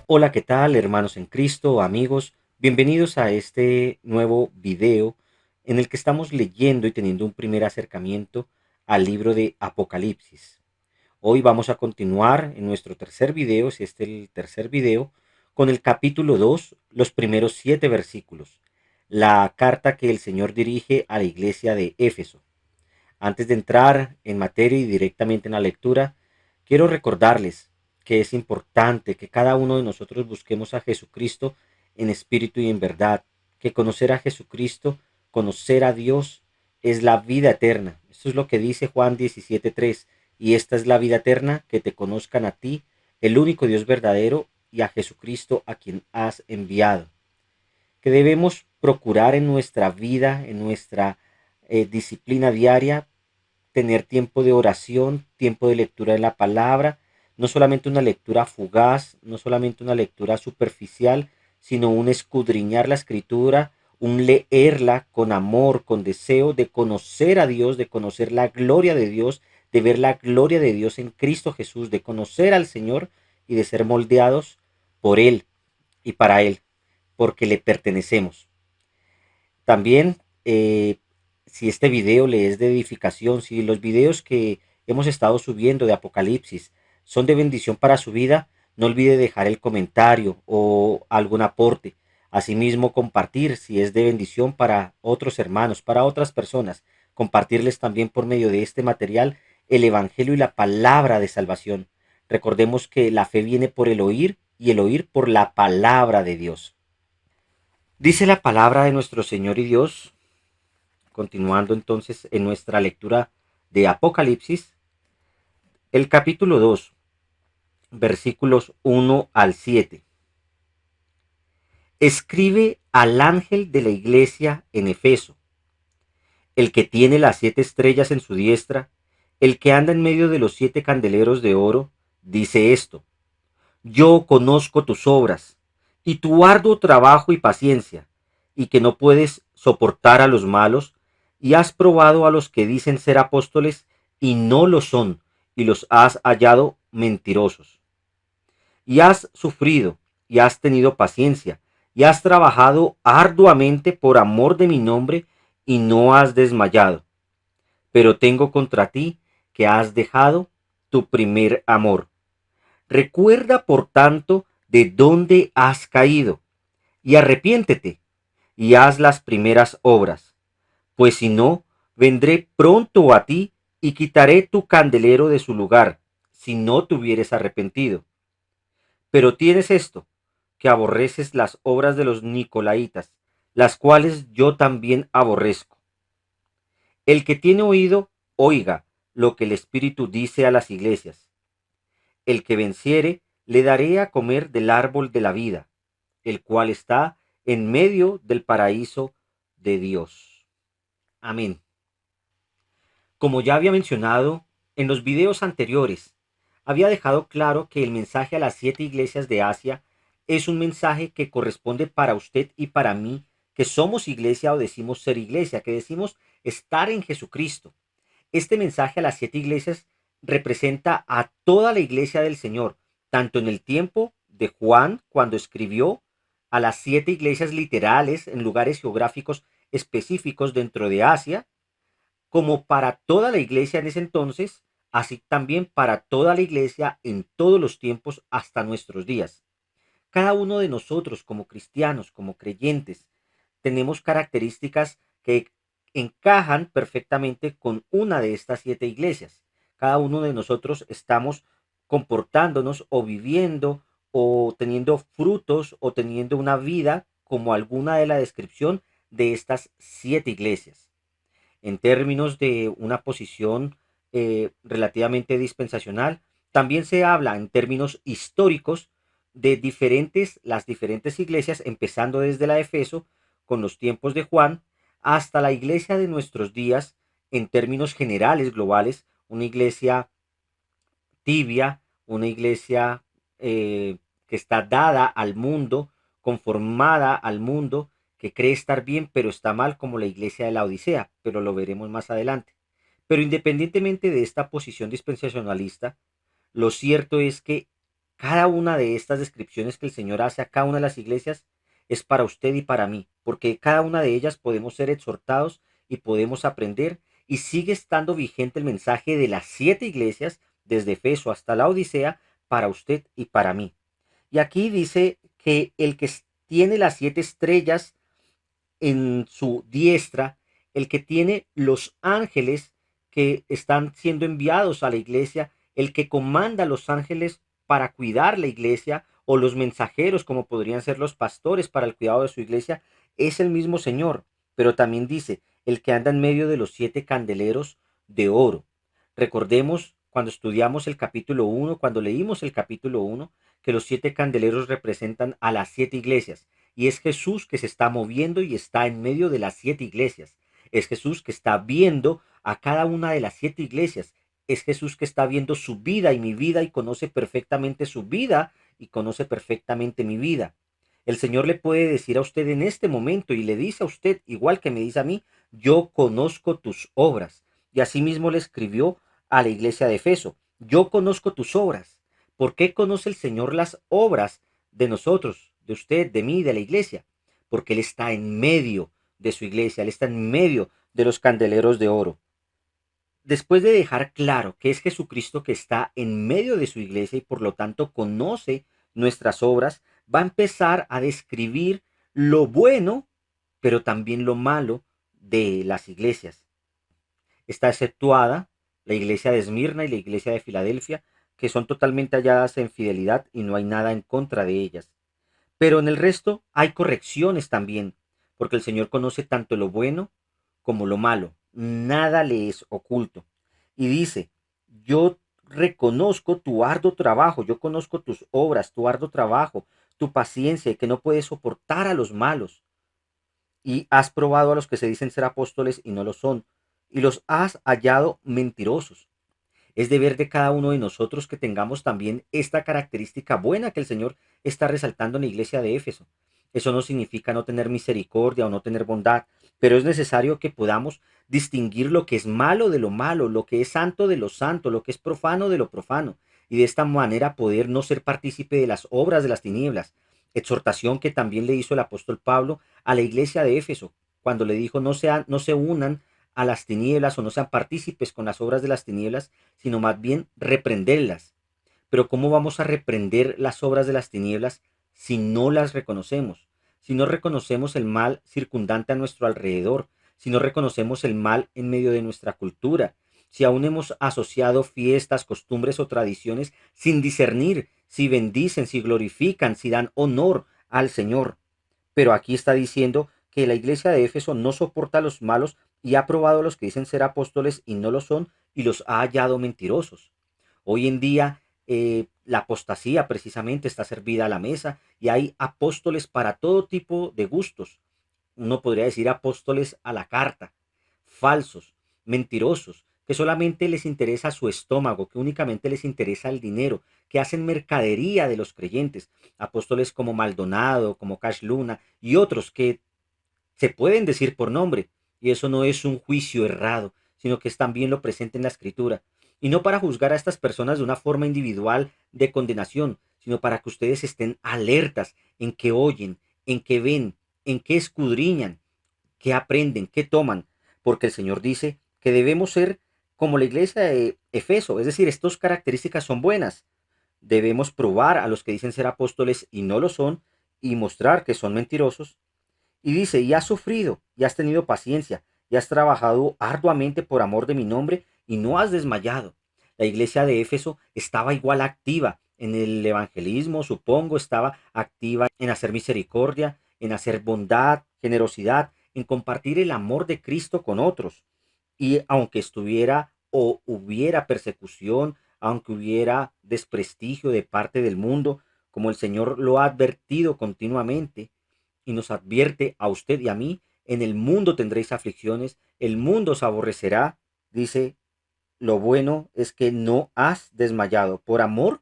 Hola, ¿qué tal, hermanos en Cristo, amigos? Bienvenidos a este nuevo video en el que estamos leyendo y teniendo un primer acercamiento al libro de Apocalipsis. Hoy vamos a continuar en nuestro tercer video, si este es el tercer video, con el capítulo 2, los primeros 7 versículos, la carta que el Señor dirige a la iglesia de Éfeso. Antes de entrar en materia y directamente en la lectura, quiero recordarles que es importante que cada uno de nosotros busquemos a Jesucristo en espíritu y en verdad, que conocer a Jesucristo, conocer a Dios, es la vida eterna. Esto es lo que dice Juan 17:3, y esta es la vida eterna, que te conozcan a ti, el único Dios verdadero, y a Jesucristo a quien has enviado. Que debemos procurar en nuestra vida, en nuestra disciplina diaria, tener tiempo de oración, tiempo de lectura de la palabra, no solamente una lectura fugaz, no solamente una lectura superficial, sino un escudriñar la escritura, un leerla con amor, con deseo de conocer a Dios, de conocer la gloria de Dios, de ver la gloria de Dios en Cristo Jesús, de conocer al Señor y de ser moldeados por Él y para Él, porque le pertenecemos. También, si este video le es de edificación, si los videos que hemos estado subiendo de Apocalipsis son de bendición para su vida, no olvide dejar el comentario o algún aporte. Asimismo, compartir si es de bendición para otros hermanos, para otras personas. Compartirles también por medio de este material el Evangelio y la palabra de salvación. Recordemos que la fe viene por el oír y el oír por la palabra de Dios. Dice la palabra de nuestro Señor y Dios, continuando entonces en nuestra lectura de Apocalipsis, el capítulo 2, versículos 1 al 7. Escribe al ángel de la iglesia en Efeso, el que tiene las 7 estrellas en su diestra, el que anda en medio de los 7 candeleros de oro, dice esto: yo conozco tus obras, y tu arduo trabajo y paciencia, y que no puedes soportar a los malos, y has probado a los que dicen ser apóstoles y no lo son, y los has hallado mentirosos. Y has sufrido, y has tenido paciencia, y has trabajado arduamente por amor de mi nombre, y no has desmayado. Pero tengo contra ti que has dejado tu primer amor. Recuerda, por tanto, de dónde has caído, y arrepiéntete, y haz las primeras obras, pues si no, vendré pronto a ti y quitaré tu candelero de su lugar, si no te hubieres arrepentido. Pero tienes esto, que aborreces las obras de los Nicolaitas, las cuales yo también aborrezco. El que tiene oído, oiga lo que el Espíritu dice a las iglesias. El que venciere, le daré a comer del árbol de la vida, el cual está en medio del paraíso de Dios. Amén. Como ya había mencionado en los videos anteriores, había dejado claro que el mensaje a las 7 iglesias de Asia es un mensaje que corresponde para usted y para mí, que somos iglesia o decimos ser iglesia, que decimos estar en Jesucristo. Este mensaje a las 7 iglesias representa a toda la iglesia del Señor, tanto en el tiempo de Juan, cuando escribió a las 7 iglesias literales en lugares geográficos específicos dentro de Asia, como para toda la iglesia en ese entonces, así también para toda la iglesia en todos los tiempos hasta nuestros días. Cada uno de nosotros como cristianos, como creyentes, tenemos características que encajan perfectamente con una de estas 7 iglesias. Cada uno de nosotros estamos comportándonos o viviendo o teniendo frutos o teniendo una vida como alguna de la descripción de estas 7 iglesias. En términos de una posición relativamente dispensacional, también se habla en términos históricos de las diferentes iglesias, empezando desde la de Efeso, con los tiempos de Juan, hasta la iglesia de nuestros días, en términos generales, globales, una iglesia tibia, una iglesia que está dada al mundo, conformada al mundo, que cree estar bien, pero está mal, como la iglesia de la Odisea, pero lo veremos más adelante. Pero independientemente de esta posición dispensacionalista, lo cierto es que Cada una de estas descripciones que el Señor hace a cada una de las iglesias es para usted y para mí, porque cada una de ellas podemos ser exhortados y podemos aprender, y sigue estando vigente el mensaje de las 7 iglesias, desde Efeso hasta la Odisea, para usted y para mí. Y aquí dice que el que tiene las 7 estrellas en su diestra, el que tiene los ángeles que están siendo enviados a la iglesia, el que comanda a los ángeles para cuidar la iglesia, o los mensajeros, como podrían ser los pastores para el cuidado de su iglesia, es el mismo Señor. Pero también dice, el que anda en medio de los 7 candeleros de oro. Recordemos cuando estudiamos el capítulo 1, cuando leímos el capítulo 1, que los 7 candeleros representan a las 7 iglesias. Y es Jesús que se está moviendo y está en medio de las 7 iglesias. Es Jesús que está viendo a cada una de las 7 iglesias. Es Jesús que está viendo su vida y mi vida y conoce perfectamente su vida y conoce perfectamente mi vida. El Señor le puede decir a usted en este momento y le dice a usted, igual que me dice a mí, yo conozco tus obras. Y asimismo le escribió a la iglesia de Efeso, yo conozco tus obras. ¿Por qué conoce el Señor las obras de nosotros, de usted, de mí, de la iglesia? Porque Él está en medio de su iglesia, Él está en medio de los candeleros de oro. Después de dejar claro que es Jesucristo que está en medio de su iglesia y por lo tanto conoce nuestras obras, va a empezar a describir lo bueno, pero también lo malo de las iglesias. Está exceptuada la iglesia de Esmirna y la iglesia de Filadelfia, que son totalmente halladas en fidelidad y no hay nada en contra de ellas. Pero en el resto hay correcciones también, porque el Señor conoce tanto lo bueno como lo malo. Nada le es oculto. Y dice, yo reconozco tu arduo trabajo, yo conozco tus obras, tu arduo trabajo, tu paciencia y que no puedes soportar a los malos. Y has probado a los que se dicen ser apóstoles y no lo son, y los has hallado mentirosos. Es deber de cada uno de nosotros que tengamos también esta característica buena que el Señor está resaltando en la iglesia de Éfeso. Eso no significa no tener misericordia o no tener bondad, pero es necesario que podamos distinguir lo que es malo de lo malo, lo que es santo de lo santo, lo que es profano de lo profano, y de esta manera poder no ser partícipe de las obras de las tinieblas. Exhortación que también le hizo el apóstol Pablo a la iglesia de Éfeso, cuando le dijo no se unan a las tinieblas o no sean partícipes con las obras de las tinieblas, sino más bien reprenderlas. Pero ¿cómo vamos a reprender las obras de las tinieblas si no las reconocemos? Si no reconocemos el mal circundante a nuestro alrededor, si no reconocemos el mal en medio de nuestra cultura, si aún hemos asociado fiestas, costumbres o tradiciones sin discernir si bendicen, si glorifican, si dan honor al Señor. Pero aquí está diciendo que la iglesia de Éfeso no soporta a los malos y ha probado a los que dicen ser apóstoles y no lo son y los ha hallado mentirosos. Hoy en día la apostasía precisamente está servida a la mesa y hay apóstoles para todo tipo de gustos. Uno podría decir apóstoles a la carta, falsos, mentirosos, que solamente les interesa su estómago, que únicamente les interesa el dinero, que hacen mercadería de los creyentes, apóstoles como Maldonado, como Cash Luna y otros que se pueden decir por nombre, y eso no es un juicio errado, sino que es también lo presente en la escritura. Y no para juzgar a estas personas de una forma individual de condenación, sino para que ustedes estén alertas en qué oyen, en qué ven, en qué escudriñan, qué aprenden, qué toman, porque el Señor dice que debemos ser como la iglesia de Efeso, es decir, estas características son buenas. Debemos probar a los que dicen ser apóstoles y no lo son, y mostrar que son mentirosos. Y dice, y has sufrido, y has tenido paciencia, y has trabajado arduamente por amor de mi nombre, y no has desmayado. La iglesia de Éfeso estaba igual activa en el evangelismo, supongo, estaba activa en hacer misericordia, en hacer bondad, generosidad, en compartir el amor de Cristo con otros. Y aunque estuviera o hubiera persecución, aunque hubiera desprestigio de parte del mundo, como el Señor lo ha advertido continuamente, y nos advierte a usted y a mí, en el mundo tendréis aflicciones, el mundo os aborrecerá, dice, lo bueno es que no has desmayado por amor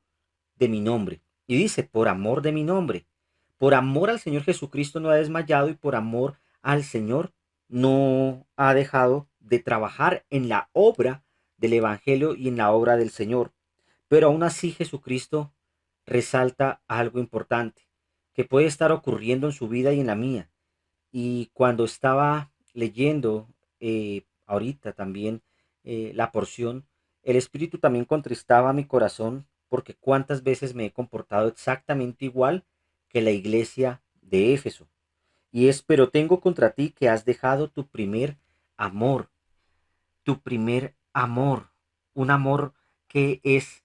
de mi nombre. Y dice, por amor de mi nombre. Por amor al Señor Jesucristo no ha desmayado y por amor al Señor no ha dejado de trabajar en la obra del Evangelio y en la obra del Señor. Pero aún así Jesucristo resalta algo importante que puede estar ocurriendo en su vida y en la mía. Y cuando estaba leyendo ahorita también la porción, el Espíritu también contristaba mi corazón porque cuántas veces me he comportado exactamente igual que la iglesia de Éfeso. Y es, pero tengo contra ti que has dejado amor, tu primer amor, un amor que es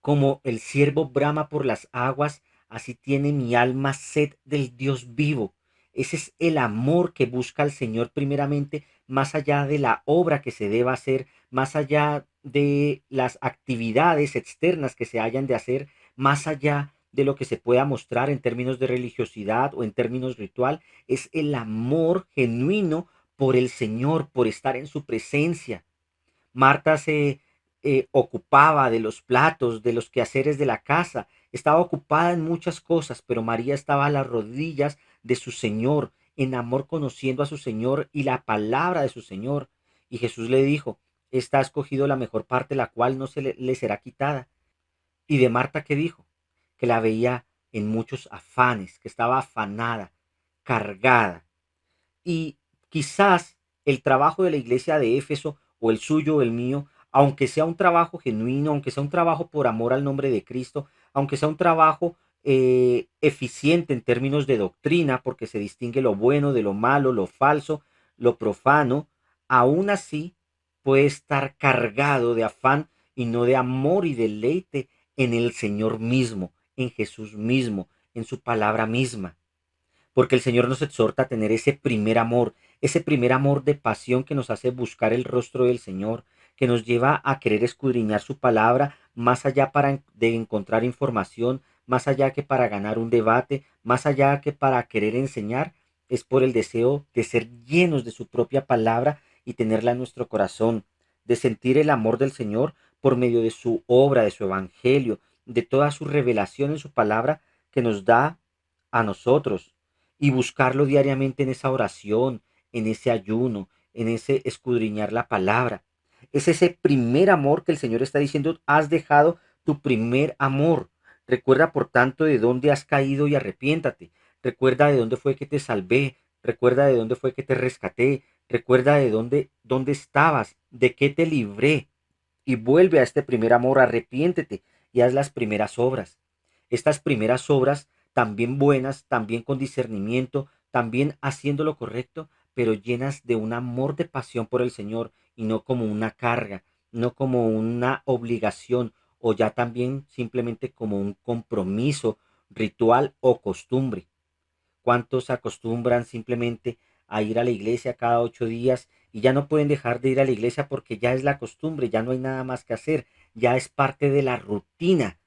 como el ciervo brama por las aguas, así tiene mi alma sed del Dios vivo. Ese es el amor que busca el Señor primeramente, más allá de la obra que se deba hacer, más allá de las actividades externas que se hayan de hacer, más allá de lo que se pueda mostrar en términos de religiosidad o en términos ritual, es el amor genuino por el Señor, por estar en su presencia. Marta se ocupaba de los platos, de los quehaceres de la casa, estaba ocupada en muchas cosas, pero María estaba a las rodillas de su Señor, en amor conociendo a su Señor y la palabra de su Señor. Y Jesús le dijo, esta ha escogido la mejor parte, la cual no le será quitada. Y de Marta, ¿qué dijo? Que la veía en muchos afanes, que estaba afanada, cargada. Y quizás el trabajo de la iglesia de Éfeso o el suyo o el mío, aunque sea un trabajo genuino, aunque sea un trabajo por amor al nombre de Cristo, aunque sea un trabajo eficiente en términos de doctrina, porque se distingue lo bueno de lo malo, lo falso, lo profano, aún así puede estar cargado de afán y no de amor y deleite en el Señor mismo, en Jesús mismo, en su palabra misma, porque el Señor nos exhorta a tener ese primer amor de pasión que nos hace buscar el rostro del Señor, que nos lleva a querer escudriñar su palabra más allá de encontrar información, más allá que para ganar un debate, más allá que para querer enseñar, es por el deseo de ser llenos de su propia palabra y tenerla en nuestro corazón, de sentir el amor del Señor por medio de su obra, de su evangelio, de toda su revelación en su palabra que nos da a nosotros, y buscarlo diariamente en esa oración, en ese ayuno, en ese escudriñar la palabra. Es ese primer amor que el Señor está diciendo, has dejado tu primer amor. Recuerda, por tanto, de dónde has caído y arrepiéntate. Recuerda de dónde fue que te salvé. Recuerda de dónde fue que te rescaté. Recuerda de dónde estabas, de qué te libré. Y vuelve a este primer amor, arrepiéntete y haz las primeras obras. Estas primeras obras, también buenas, también con discernimiento, también haciendo lo correcto, pero llenas de un amor de pasión por el Señor y no como una carga, no como una obligación o ya también simplemente como un compromiso ritual o costumbre. ¿Cuántos se acostumbran simplemente a ir a la iglesia cada 8 días y ya no pueden dejar de ir a la iglesia porque ya es la costumbre, ya no hay nada más que hacer, ya es parte de la rutina,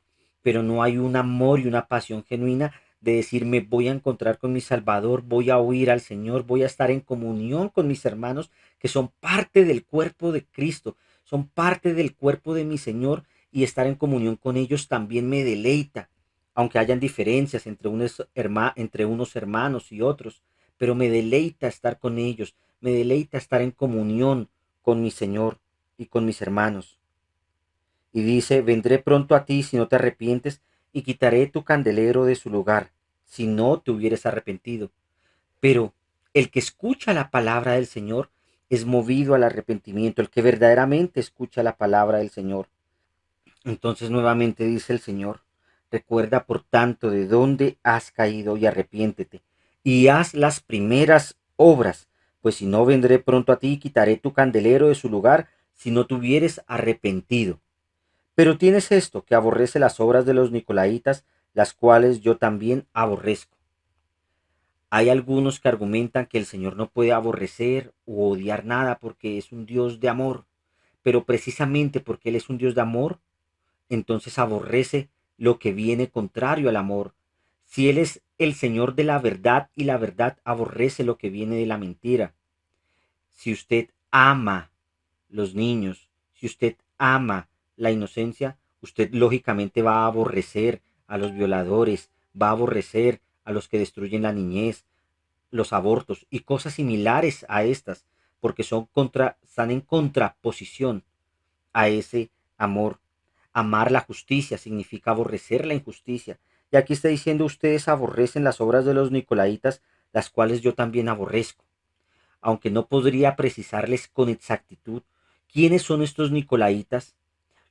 pero no hay un amor y una pasión genuina de decir me voy a encontrar con mi Salvador, voy a oír al Señor, voy a estar en comunión con mis hermanos que son parte del cuerpo de Cristo, son parte del cuerpo de mi Señor y estar en comunión con ellos también me deleita, aunque hayan diferencias entre unos hermanos y otros, pero me deleita estar con ellos, me deleita estar en comunión con mi Señor y con mis hermanos. Y dice, vendré pronto a ti si no te arrepientes, y quitaré tu candelero de su lugar, si no te hubieres arrepentido. Pero el que escucha la palabra del Señor es movido al arrepentimiento, el que verdaderamente escucha la palabra del Señor. Entonces nuevamente dice el Señor, recuerda por tanto de dónde has caído y arrepiéntete, y haz las primeras obras, pues si no vendré pronto a ti y quitaré tu candelero de su lugar, si no te hubieres arrepentido. Pero tienes esto, que aborrece las obras de los nicolaitas, las cuales yo también aborrezco. Hay algunos que argumentan que el Señor no puede aborrecer o odiar nada porque es un Dios de amor, pero precisamente porque Él es un Dios de amor, entonces aborrece lo que viene contrario al amor. Si Él es el Señor de la verdad y la verdad aborrece lo que viene de la mentira. Si usted ama los niños, si usted ama la inocencia, usted lógicamente va a aborrecer a los violadores, va a aborrecer a los que destruyen la niñez, los abortos y cosas similares a estas, porque están en contraposición a ese amor. Amar la justicia significa aborrecer la injusticia. Y aquí está diciendo, ustedes aborrecen las obras de los nicolaitas, las cuales yo también aborrezco. Aunque no podría precisarles con exactitud quiénes son estos nicolaitas,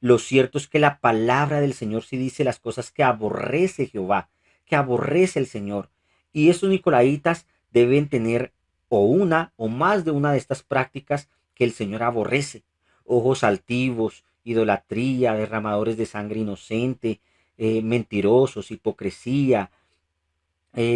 lo cierto es que la palabra del Señor sí dice las cosas que aborrece Jehová, que aborrece el Señor. Y estos nicolaitas deben tener o una o más de una de estas prácticas que el Señor aborrece. Ojos altivos, idolatría, derramadores de sangre inocente, mentirosos, hipocresía,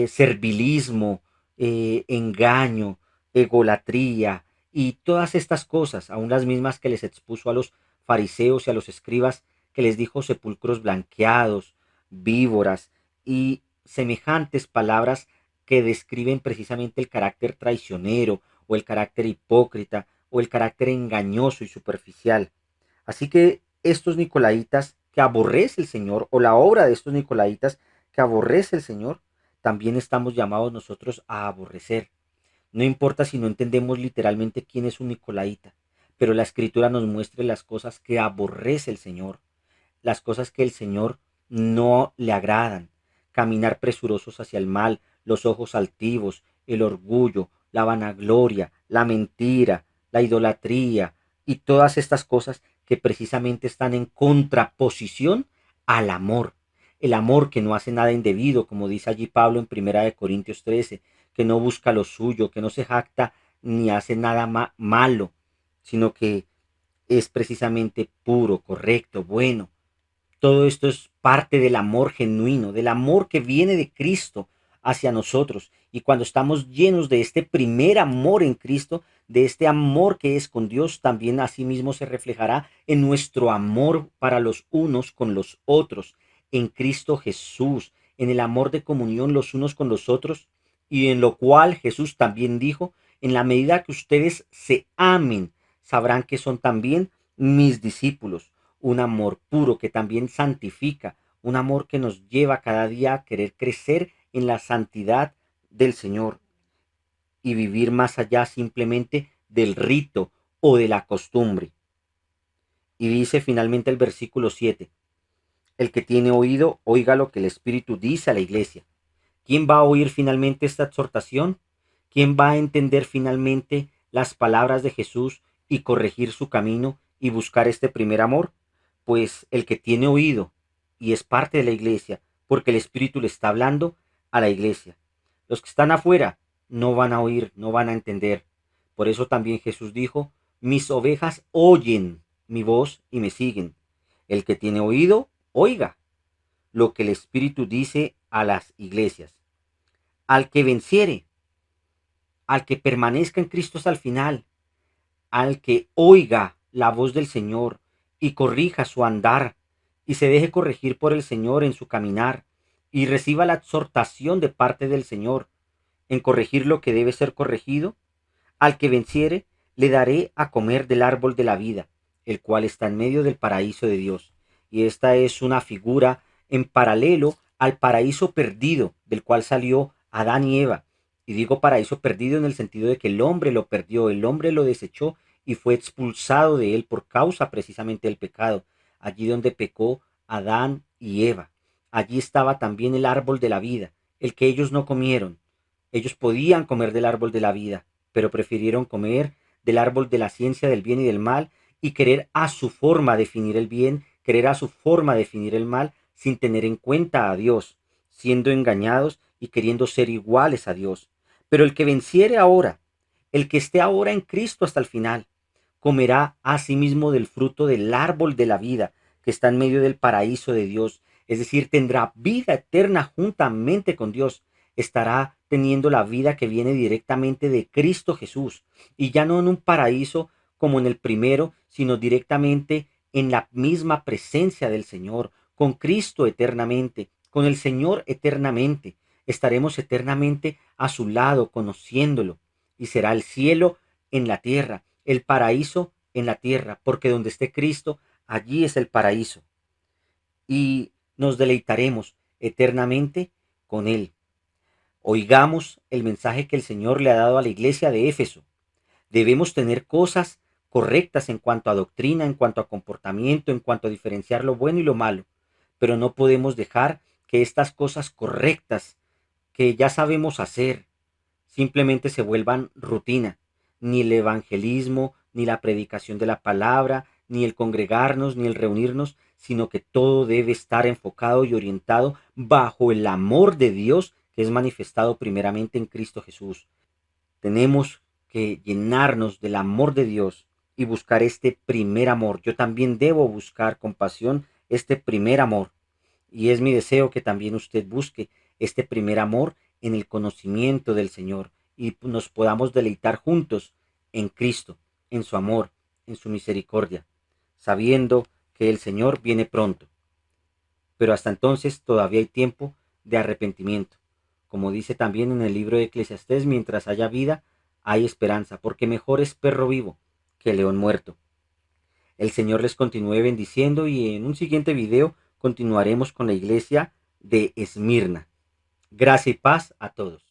servilismo, engaño, egolatría y todas estas cosas, aun las mismas que les expuso a los fariseos y a los escribas, que les dijo sepulcros blanqueados, víboras y semejantes palabras que describen precisamente el carácter traicionero o el carácter hipócrita o el carácter engañoso y superficial. Así que estos nicolaitas que aborrece el Señor, o la obra de estos nicolaitas que aborrece el Señor, también estamos llamados nosotros a aborrecer. No importa si no entendemos literalmente quién es un nicolaita, pero la escritura nos muestra las cosas que aborrece el Señor, las cosas que el Señor no le agradan. Caminar presurosos hacia el mal, los ojos altivos, el orgullo, la vanagloria, la mentira, la idolatría y todas estas cosas que precisamente están en contraposición al amor. El amor que no hace nada indebido, como dice allí Pablo en 1 Corintios 13, que no busca lo suyo, que no se jacta ni hace nada malo, sino que es precisamente puro, correcto, bueno. Todo esto es parte del amor genuino, del amor que viene de Cristo hacia nosotros. Y cuando estamos llenos de este primer amor en Cristo, de este amor que es con Dios, también asimismo se reflejará en nuestro amor para los unos con los otros, en Cristo Jesús, en el amor de comunión los unos con los otros, y en lo cual Jesús también dijo, en la medida que ustedes se amen, sabrán que son también mis discípulos. Un amor puro que también santifica, un amor que nos lleva cada día a querer crecer en la santidad del Señor y vivir más allá simplemente del rito o de la costumbre. Y dice finalmente el versículo 7, el que tiene oído, oiga lo que el Espíritu dice a la iglesia. ¿Quién va a oír finalmente esta exhortación? ¿Quién va a entender finalmente las palabras de Jesús y corregir su camino y buscar este primer amor? Pues el que tiene oído y es parte de la iglesia, porque el Espíritu le está hablando a la iglesia. Los que están afuera no van a oír, no van a entender. Por eso también Jesús dijo, mis ovejas oyen mi voz y me siguen. El que tiene oído, oiga lo que el Espíritu dice a las iglesias. Al que venciere, al que permanezca en Cristo hasta el final, al que oiga la voz del Señor y corrija su andar y se deje corregir por el Señor en su caminar y reciba la exhortación de parte del Señor en corregir lo que debe ser corregido, al que venciere le daré a comer del árbol de la vida, el cual está en medio del paraíso de Dios. Y esta es una figura en paralelo al paraíso perdido del cual salió Adán y Eva. Y digo paraíso perdido en el sentido de que el hombre lo perdió, el hombre lo desechó y fue expulsado de él por causa precisamente del pecado. Allí donde pecó Adán y Eva. Allí estaba también el árbol de la vida, el que ellos no comieron. Ellos podían comer del árbol de la vida, pero prefirieron comer del árbol de la ciencia del bien y del mal y querer a su forma definir el bien, querer a su forma definir el mal sin tener en cuenta a Dios, siendo engañados y queriendo ser iguales a Dios. Pero el que venciere ahora, el que esté ahora en Cristo hasta el final, comerá asimismo del fruto del árbol de la vida que está en medio del paraíso de Dios, es decir, tendrá vida eterna juntamente con Dios, estará teniendo la vida que viene directamente de Cristo Jesús, y ya no en un paraíso como en el primero, sino directamente en la misma presencia del Señor, con Cristo eternamente, con el Señor eternamente. Estaremos eternamente a su lado, conociéndolo, y será el cielo en la tierra, el paraíso en la tierra, porque donde esté Cristo, allí es el paraíso. Y nos deleitaremos eternamente con Él. Oigamos el mensaje que el Señor le ha dado a la iglesia de Éfeso. Debemos tener cosas correctas en cuanto a doctrina, en cuanto a comportamiento, en cuanto a diferenciar lo bueno y lo malo, pero no podemos dejar que estas cosas correctas que ya sabemos hacer simplemente se vuelvan rutina. Ni el evangelismo, ni la predicación de la palabra, ni el congregarnos, ni el reunirnos, sino que todo debe estar enfocado y orientado bajo el amor de Dios que es manifestado primeramente en Cristo Jesús. Tenemos que llenarnos del amor de Dios y buscar este primer amor. Yo también debo buscar con pasión este primer amor. Y es mi deseo que también usted busque este primer amor en el conocimiento del Señor y nos podamos deleitar juntos en Cristo, en su amor, en su misericordia, sabiendo que el Señor viene pronto. Pero hasta entonces todavía hay tiempo de arrepentimiento. Como dice también en el libro de Eclesiastés, mientras haya vida, hay esperanza, porque mejor es perro vivo que león muerto. El Señor les continúe bendiciendo y en un siguiente video continuaremos con la iglesia de Esmirna. Gracia y paz a todos.